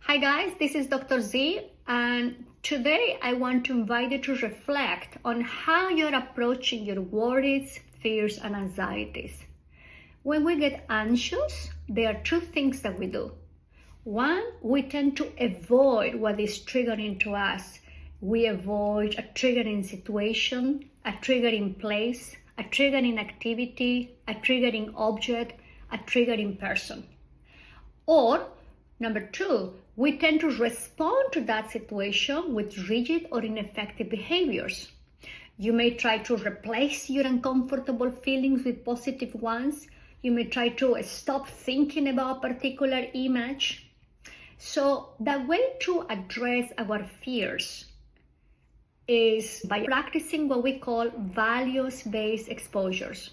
Hi guys, this is Dr. Z, and today I want to invite you to reflect on how you're approaching your worries, fears, and anxieties. When we get anxious, there are two things that we do. One, we tend to avoid what is triggering to us. We avoid a triggering situation, a triggering place, a triggering activity, a triggering object, a triggering person. Or number two, we tend to respond to that situation with rigid or ineffective behaviors. You may try to replace your uncomfortable feelings with positive ones. You may try to stop thinking about a particular image. So the way to address our fears is by practicing what we call values-based exposures.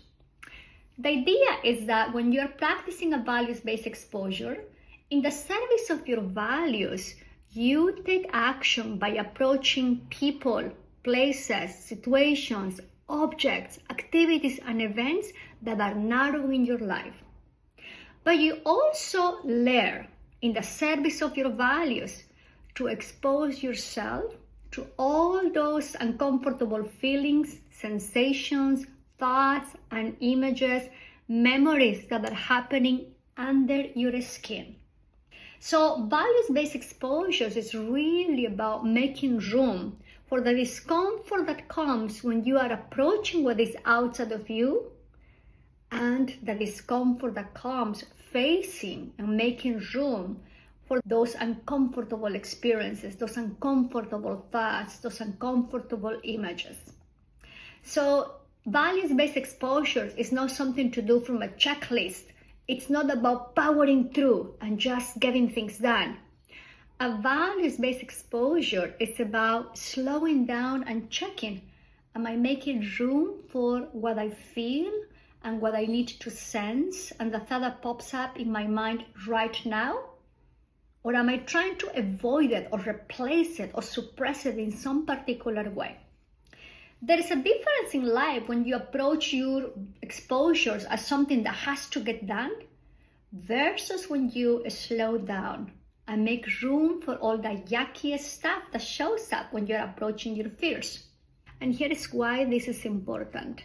The idea is that when you're practicing a values-based exposure, in the service of your values, you take action by approaching people, places, situations, objects, activities, and events that are narrowing your life. But you also learn, in the service of your values, to expose yourself to all those uncomfortable feelings, sensations, thoughts, and images, memories that are happening under your skin. So values-based exposures is really about making room for the discomfort that comes when you are approaching what is outside of you, and the discomfort that comes facing and making room for those uncomfortable experiences, those uncomfortable thoughts, those uncomfortable images. So values-based exposure is not something to do from a checklist. It's not about powering through and just getting things done. A values-based exposure is about slowing down and checking, am I making room for what I feel and what I need to sense and the thought that pops up in my mind right now? Or am I trying to avoid it or replace it or suppress it in some particular way? There is a difference in life when you approach your exposures as something that has to get done versus when you slow down and make room for all the yucky stuff that shows up when you're approaching your fears. And here is why this is important.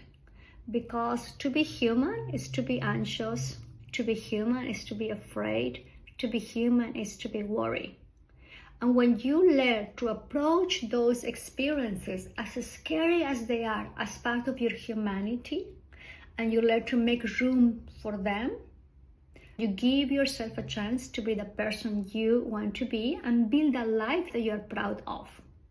Because to be human is to be anxious, to be human is to be afraid, to be human is to be worried. And when you learn to approach those experiences as scary as they are as part of your humanity, and you learn to make room for them, you give yourself a chance to be the person you want to be and build a life that you're proud of.